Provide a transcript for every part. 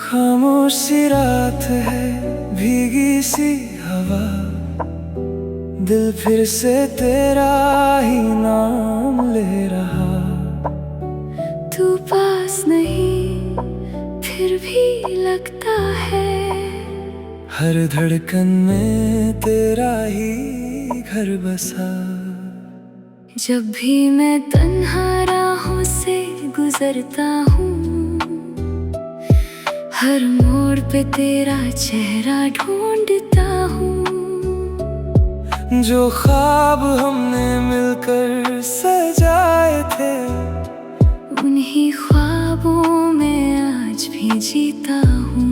खामोशी रात है, भीगी सी हवा, दिल फिर से तेरा ही नाम ले रहा। तू पास नहीं फिर भी लगता है, हर धड़कन में तेरा ही घर बसा। जब भी मैं तन्हा राहों से गुजरता हूँ, हर मोड़ पे तेरा चेहरा ढूंढता हूँ। जो ख्वाब हमने मिलकर सजाए थे, उन्हीं ख्वाबों में आज भी जीता हूँ।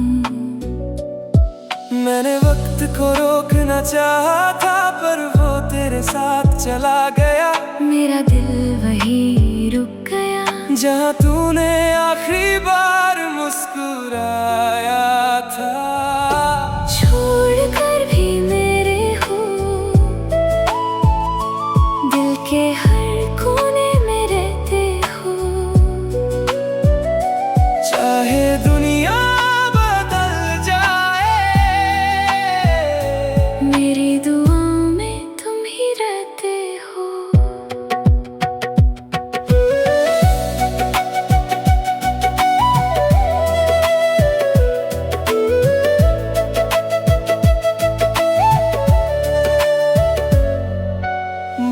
मैंने वक्त को रोकना चाहा था, पर वो तेरे साथ चला गया। मेरा दिल वहीं रुक गया, जहाँ तूने आखिरी बार मुस्कुराया था। छोड़ कर भी मेरे हो, दिल के हर कोने में रहते हो। चाहे दुनिया बदल जाए, मेरी दुआओं में तुम ही रहते हो।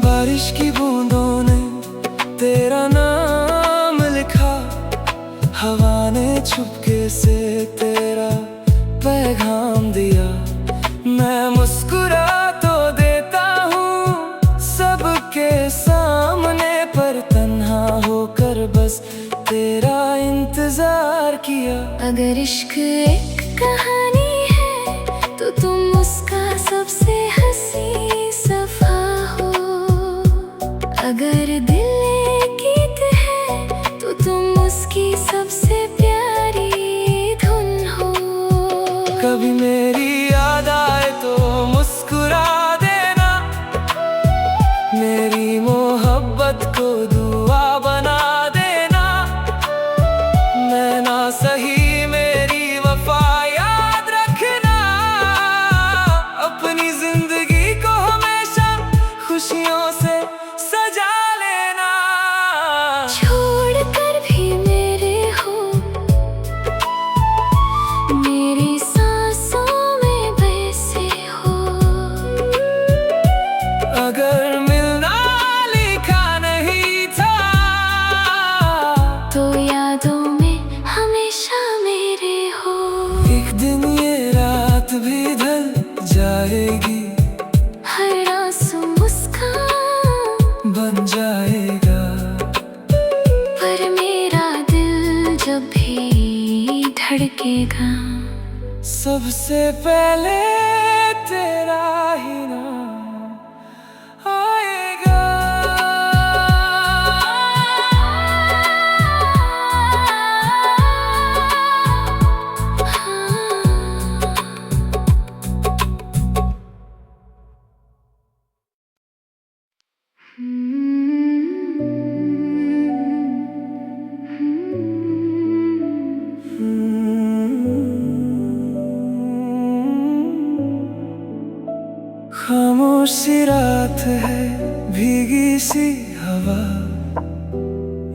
बारिश की बूंदों ने तेरा नाम लिखा, हवा ने चुपके से तेरा पैगाम दिया। मैं मुस्कुरा तो देता हूँ सबके सामने, पर तन्हा होकर बस तेरा इंतजार किया। अगर इश्क एक कहानी है, तो तुम उसका सबसे हंसी सफा हो। अगर दिल एक गीत है, तो तुम उसकी सबसे प्यारी धुन हो। कभी मेरी याद आए तो मुस्कुरा देना, मेरी मोहब्बत को दुआ बना देना। मैं ना सही मेरी वफा याद रखना, अपनी जिंदगी को हमेशा खुशियों से सजा लेना। छोड़ कर भी मेरे हो, मेरी सांसों में बसे हो। अगर मिलना लिखा नहीं था, तो यादों में हमेशा मेरे हो। एक दिन ये रात भी ढल जाएगी, हर आंसू मुस्कान बन जाएगा। पर मेरा दिल जब भी धड़केगा, सबसे पहले तेरा ही नाम आएगा। खामोशी रात है, भीगी सी हवा,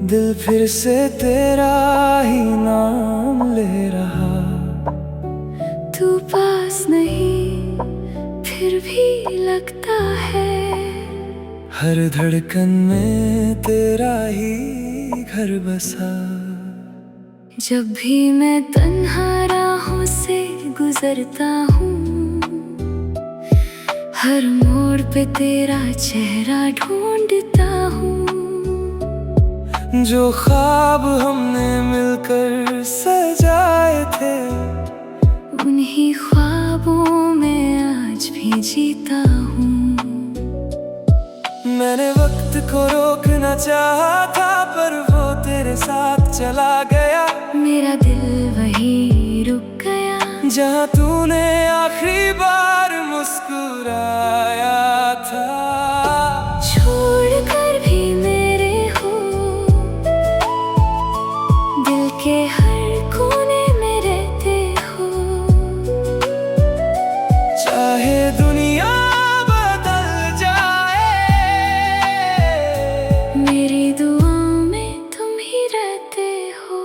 दिल फिर से तेरा ही नाम ले रहा। तू पास नहीं फिर भी लगता है, हर धड़कन में तेरा ही घर बसा। जब भी मैं तन्हा राहों से गुजरता हूँ, हर मोड़ पे तेरा चेहरा ढूंढता हूँ। जो ख्वाब हमने मिलकर सजाए थे, उन्हीं ख्वाबों में आज भी जीता हूँ। मैंने वक्त को रोकना चाहा था, पर वो तेरे साथ चला गया। मेरा दिल वहीं रुक गया, जहाँ तूने आखिरी बार मुस्कुराया था। छोड़ कर भी मेरे हो, दिल के हर कोने में रहते हो। चाहे दुनिया बदल जाए, मेरी दुआओं में तुम ही रहते हो।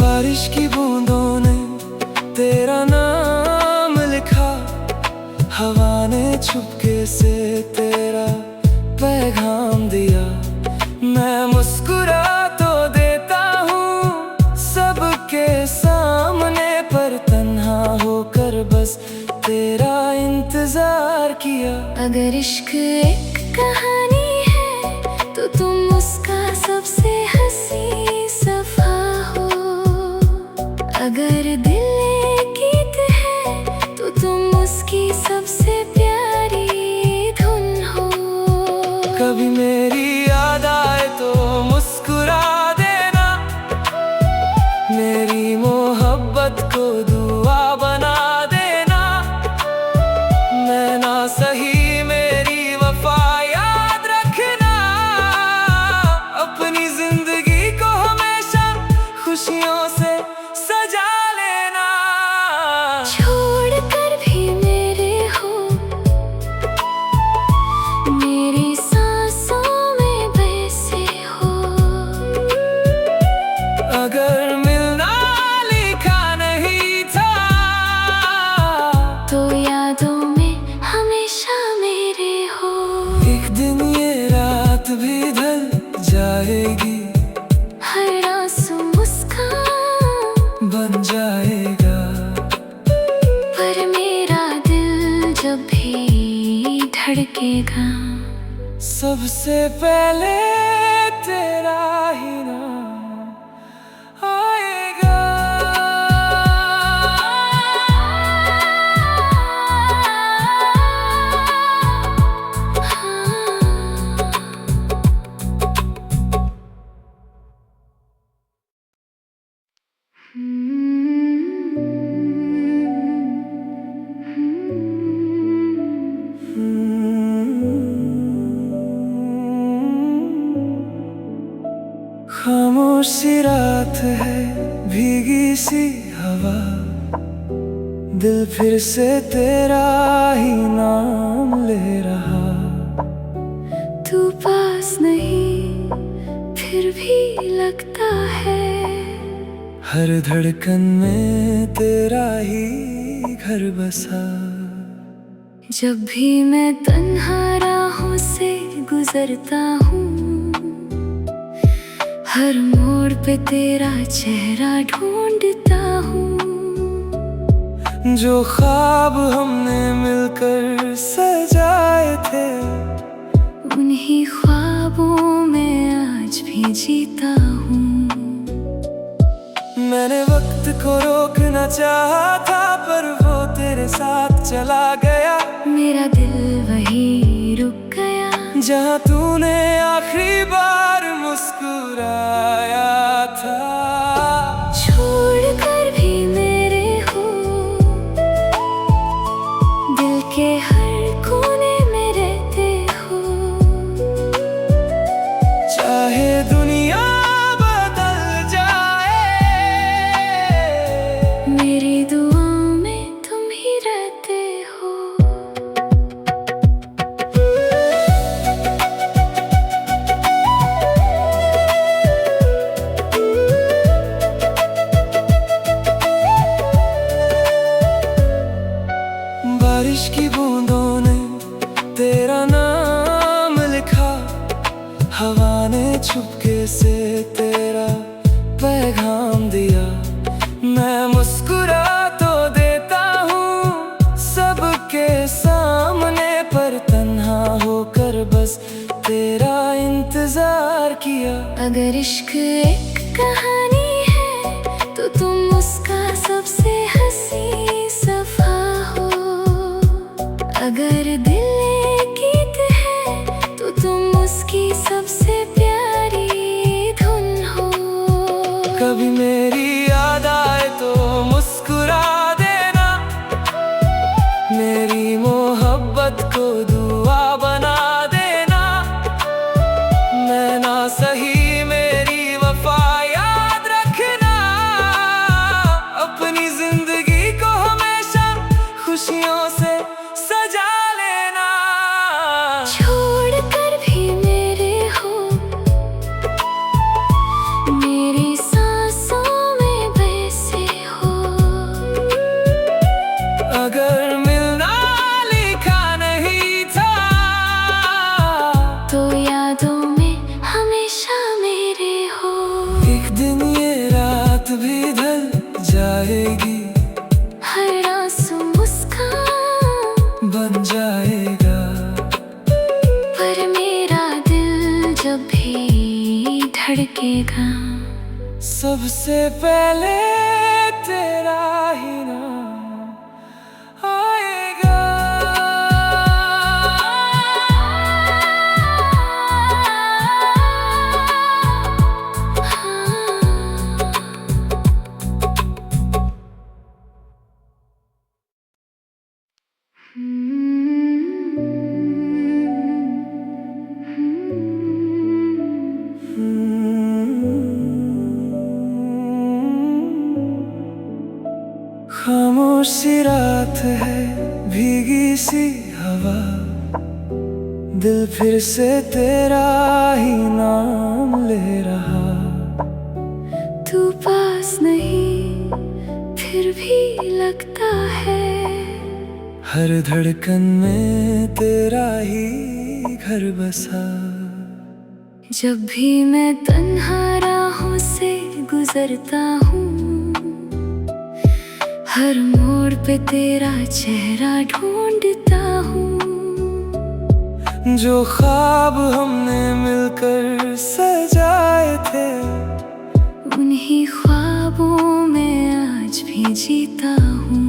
बारिश की बूंदों ने तेरा नाम लिखा, हवा ने चुपके से तेरा पैगाम दिया। मैं मुस्कुरा तो देता हूँ सबके सामने, पर तन्हा होकर बस तेरा इंतजार किया। अगर इश्क एक कहानी है तो तुम उसका सबसे हंसी सफा हो। अगर दिल एक गीत है तो तुम उसकी सबसे प्यारी धुन हो। कभी मेरी याद आए तो मुस्कुरा देना, मेरी मोहब्बत को दुआ बना देना। मैं ना सही मेरी वफा याद रखना, अपनी जिंदगी को हमेशा खुशियों से सजा लेना। छोड़ कर भी मेरे हो, मेरी सांसों में बसे हो। अगर मिलना लिखा नहीं था, तो यादों में हमेशा मेरे हो। एक दिन ये रात भी ढल जाएगी, हर आंसू मुस्कान बन जाएगा। पर मेरा दिल जब भी धड़केगा, सबसे पहले तेरा ही नाम आएगा। खामोश सी रात है, भीगी सी हवा, दिल फिर से तेरा ही नाम ले रहा। तू पास नहीं फिर भी लगता है, हर धड़कन में तेरा ही घर बसा। जब भी मैं तन्हा राहों से गुजरता हूँ, हर मोड़ पे तेरा चेहरा ढूंढता हूँ। जो ख्वाब हमने मिलकर सजाए थे, उन्हीं ख्वाबों में आज भी जीता हूँ। मैंने वक्त को रोकना चाहा था, पर वो तेरे साथ चला गया। मेरा दिल वहीं रुक गया, जहाँ तूने आखिरी बार मुस्कुराया था। छोड़ कर भी मेरे हो, दिल के हर कोने में रहते हो। चाहे दुनिया बदल जाए, मेरी दुआओं में तुम ही रहते हो। बारिश की बूंदों ने तेरा नाम लिखा, हवा ने चुपके से तेरा पैगाम दिया। मैं मुस्कुरा तो देता हूँ सबके सामने, पर तन्हा होकर बस तेरा इंतजार किया। अगर इश्क एक कहानी है तो तुम उसका सबसे हंसी सफा हो। अगर दिल एक गीत है तो तुम उसकी सबसे प्यारी धुन हो। कभी मेरी याद आए तो मुस्कुरा देना, मेरी मोहब्बत को दुआ बना देना। मैं ना सही मेरी वफा याद रखना, अपनी जिंदगी को हमेशा खुशियों से सजा लेना। छोड़ कर भी मेरे हो, मेरी सांसों में बसे हो। अगर मिलना लिखा नहीं था तो यादों में हमेशा मेरे हो। एक दिन ये रात भी ढल जाएगी, हर आंसू मुस्कान बन जाएगा। पर मेरा दिल जब भी धड़केगा, सबसे पहले तेरा ही नाम आएगा। खामोशी रात है, भीगी सी हवा, दिल फिर से तेरा ही नाम ले रहा। तू पास नहीं फिर भी लगता है, हर धड़कन में तेरा ही घर बसा। जब भी मैं तन्हा राहों से गुजरता हूँ, हर मोड़ पे तेरा चेहरा ढूंढता हूँ। जो ख्वाब हमने मिलकर सजाए थे, उन्हीं ख्वाबों में आज भी जीता हूँ।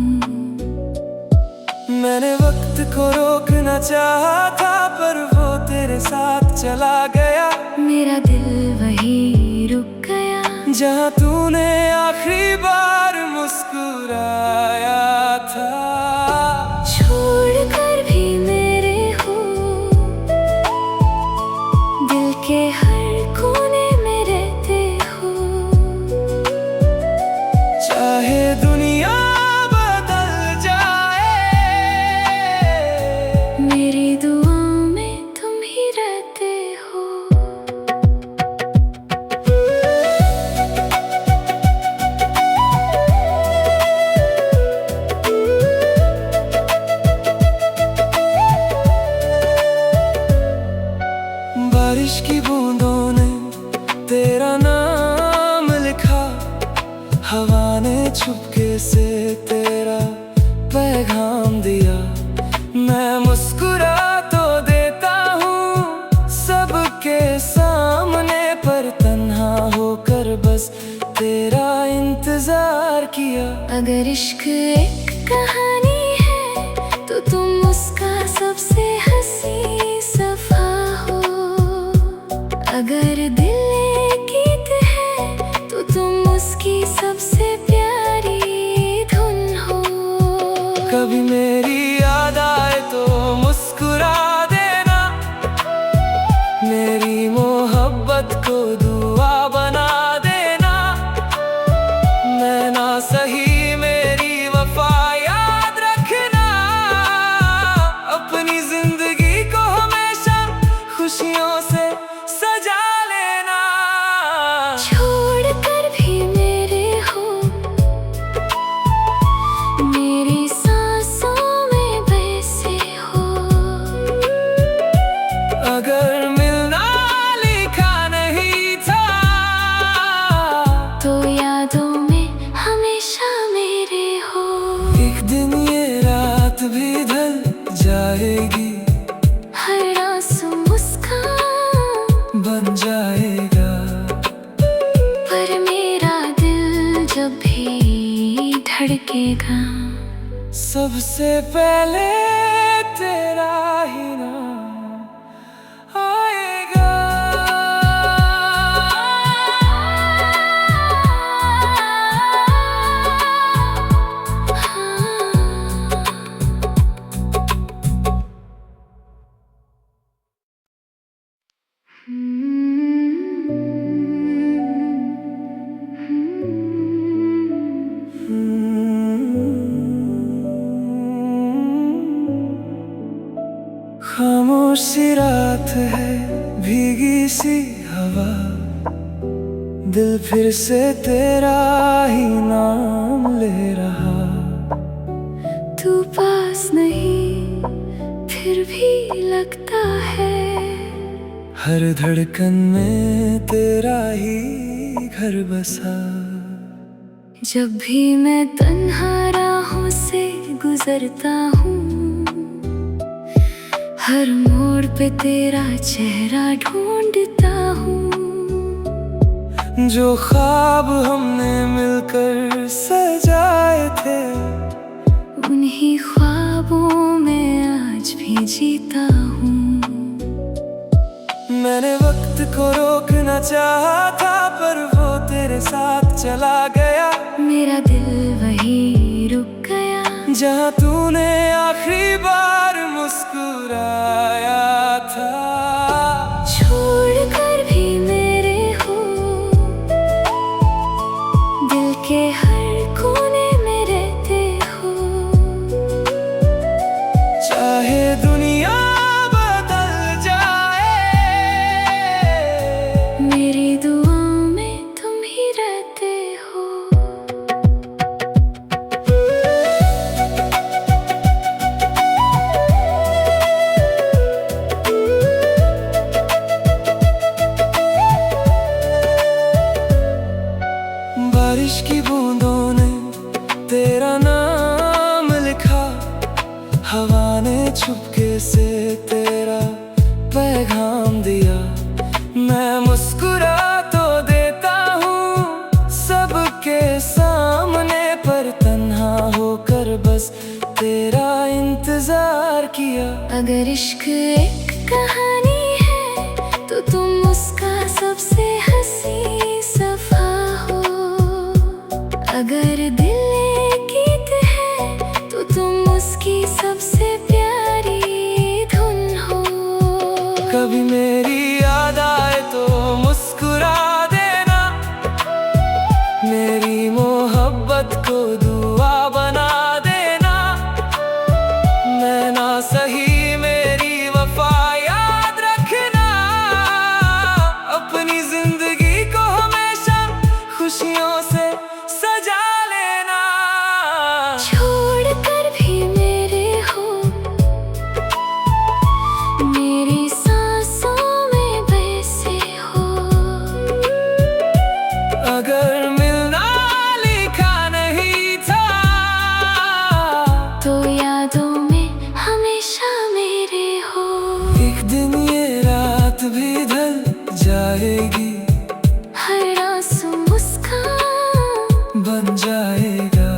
मैंने वक्त को रोकना चाहा था, पर वो तेरे साथ चला गया। मेरा दिल वहीं रुक गया, जहाँ तूने आखिरी बार मुस्कुराया था। छोड़ कर भी मेरे हो, दिल के हर कोने में रहते हो। चाहे दुनिया बदल जाए, मेरी दुआओं में तुम ही रहते हो। बारिश की बूंदों ने तेरा नाम लिखा, हवा ने चुपके से तेरा पैगाम दिया। मैं मुस्कुरा तो देता हूँ सबके सामने, पर तन्हा होकर बस तेरा इंतजार किया। अगर इश्क एक कहानी है तो तुम उसका सबसे हंसी सफा हो। अगर दिल एक गीत है तो तुम उसकी सबसे प्यारी धुन हो। कभी मेरी याद आए तो मुस्कुरा देना, मेरी मोहब्बत को दुआ बना देना। मैं ना सही मेरी वफा याद रखना, अपनी जिंदगी को हमेशा खुशियों से सजा लेना। छोड़ कर भी मेरे हो, मेरी सांसों में बसे हो। अगर मिलना लिखा नहीं था तो यादों में हमेशा मेरे हो। एक दिन ये रात भी ढल जाएगी, हर आंसू मुस्कान बन जाएगा। पर मेरा दिल जब भी धड़केगा, सबसे पहले तेरा खामोश सी रात है, भीगी सी हवा, दिल फिर से तेरा ही नाम ले रहा। तू पास नहीं फिर भी लगता है, हर धड़कन में तेरा ही घर बसा। जब भी मैं तन्हा राहों से गुजरता हूँ, हर मोड़ पे तेरा चेहरा ढूंढता हूँ। जो ख्वाब हमने मिलकर सजाए थे, उन्हीं ख्वाबों में आज भी जीता हूँ। मैंने वक्त को रोकना चाहा था, पर वो तेरे साथ चला गया। मेरा दिल वहीं रुक गया, जहाँ तूने आखिरी बार मुस्कुराया था। छोड़ कर भी मेरे हो, दिल के हर कोने में रहते हो। चाहे दुनिया बदल जाए, मेरी दुआओं में तुम ही रहते हो। बारिश की बूंदों ने तेरा नाम लिखा, हवा ने चुपके से तेरा पैगाम दिया। मैं मुस्कुरा तो देता हूँ सबके सामने, पर तन्हा होकर बस तेरा इंतजार किया। अगर इश्क एक कहानी है, तो तुम उसका सबसे हंसी सफा हो। अगर दिल एक गीत है, तो तुम उसकी सबसे प्यारी धुन हो। कभी मेरी याद आए तो मुस्कुरा देना, मेरी मोहब्बत को दुआ बना देना। मैं ना सही मेरी वफा याद रखना, अपनी जिंदगी को हमेशा खुशियों से सजा लेना। छोड़ कर भी मेरे हो, मेरी सांसों में बसे हो। अगर मिलना लिखा नहीं था, तो यादों में हमेशा मेरे हो। एक दिन ये रात भी ढल जाएगी, हर आंसू मुस्कान बन जाएगा।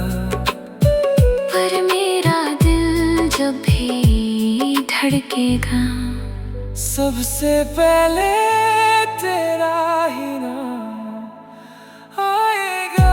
पर मेरा दिल जब भी धड़केगा, सबसे पहले तेरा ही नाम आएगा।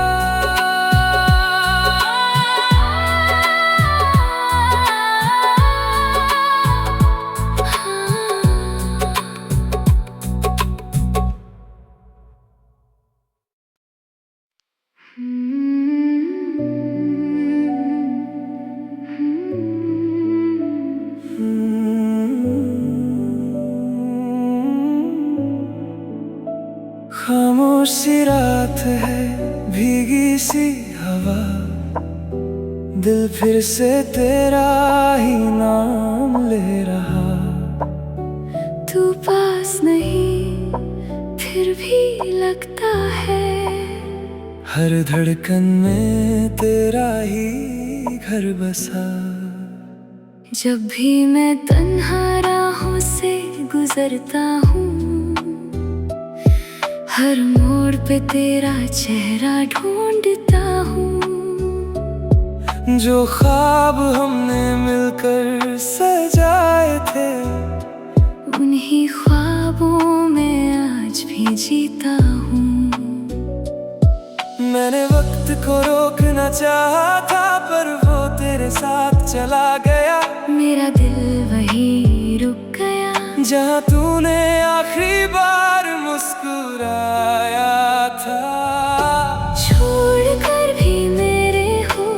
खामोश सी रात है, भीगी सी हवा, दिल फिर से तेरा ही नाम ले रहा। तू पास नहीं फिर भी लगता है, हर धड़कन में तेरा ही घर बसा। जब भी मैं तन्हा राहों से गुजरता हूँ, हर मोड़ पे तेरा चेहरा ढूंढता हूँ। जो ख्वाब हमने मिलकर सजाए थे, उन्हीं ख्वाबों में आज भी जीता हूँ। मैंने वक्त को रोकना चाहा था, पर वो तेरे साथ चला गया। मेरा दिल वहीं रुक गया, जहाँ तूने आखिरी बार मुस्कुराया था। छोड़ कर भी मेरे हो,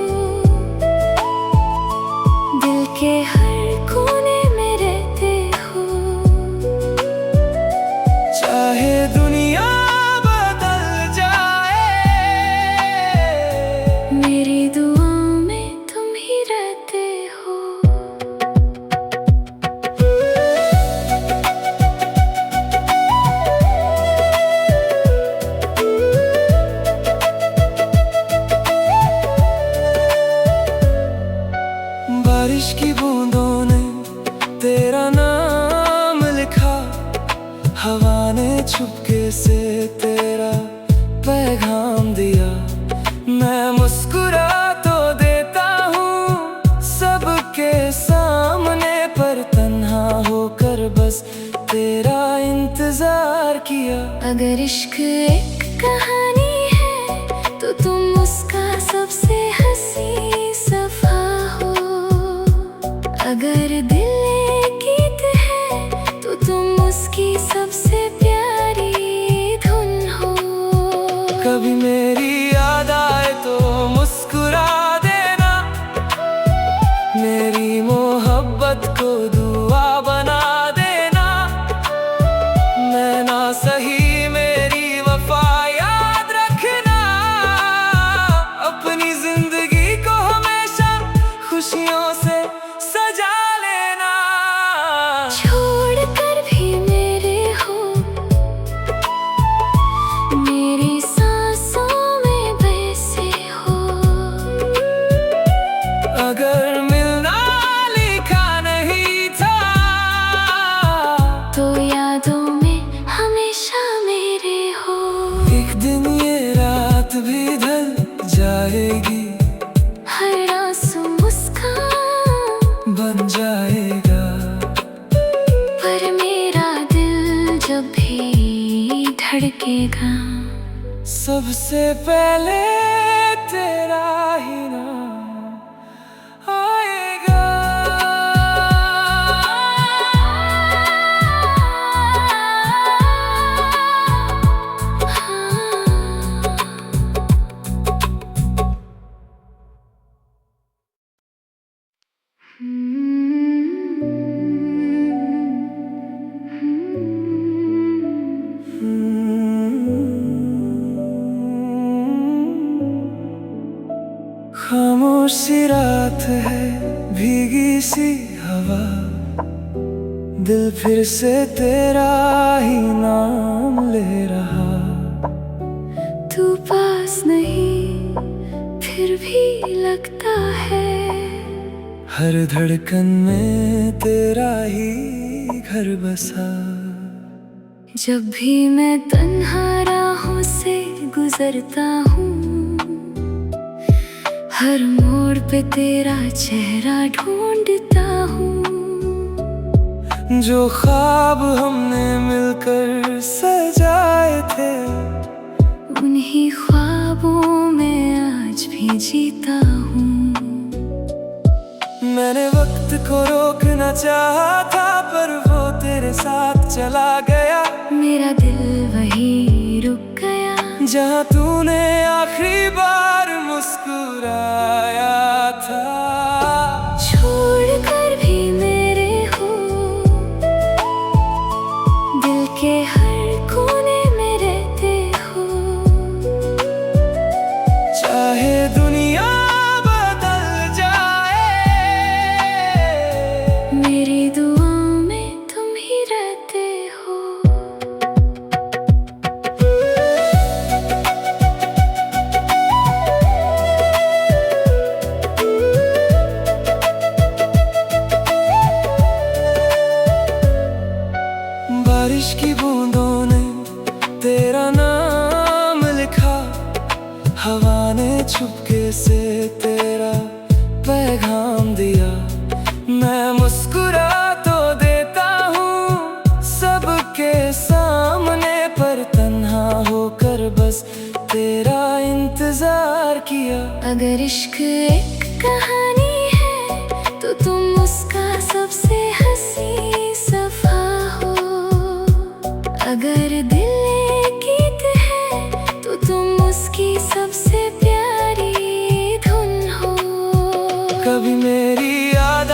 दिल के हर कोने में रहते हो। अगर इश्क एक कहानी है तो तुम उसका सबसे हंसी सफा हो। अगर दिल एक गीत है तो तुम उसकी सबसे प्यारी धुन हो। कभी मेरी याद आए तो मुस्कुरा देना, मेरी मोहब्बत को दुआ बना देना। मैं ना सही मेरी वफा याद रखना, अपनी जिंदगी को हमेशा खुशियों से सजा लेना। छोड़ कर भी मेरे हो, मेरी सांसों में बसे हो। अगर मिलना लिखा नहीं था तो यादों में हमेशा मेरे हो। एक दिन ये रात भी ढल जाएगी, हर आंसू मुस्कान बन जाएगा। पर मेरा दिल जब भी धड़केगा सबसे पहले तेरा ही नाम आएगा। खामोश सी रात है, भीगी सी हवा, दिल फिर से तेरा ही नाम ले रहा। तू पास नहीं फिर भी लगता है, हर धड़कन में तेरा ही घर बसा। जब भी मैं तन्हा राहों से गुजरता हूँ, हर मोड़ पे तेरा चेहरा ढूंढता हूँ। जो ख्वाब हमने मिलकर सजाए थे, उन्हीं ख्वाबों में आज भी जीता हूँ। मैंने वक्त को रोकना चाहा था, पर वो तेरे साथ चला गया। मेरा दिल वहीं रुक गया जहाँ तूने आखिरी बार मुस्कुराया था। छोड़ कर भी मेरे हो, दिल के हर कोने में रहते हो। चाहे दुनिया बदल जाए, मेरी दुआओं में तुम ही रहते हो। बारिश की बूंदों ने तेरा नाम लिखा, हवा ने चुपके से तेरा पैगाम दिया। मैं मुस्कुरा तो देता हूँ सबके सामने, पर तन्हा होकर बस तेरा इंतजार किया। अगर इश्क एक कहानी है तो तुम उसका सबसे हंसी सफा हो। अगर दिल एक गीत है तो तुम उसकी सबसे प्यारी धुन हो। कभी मेरी याद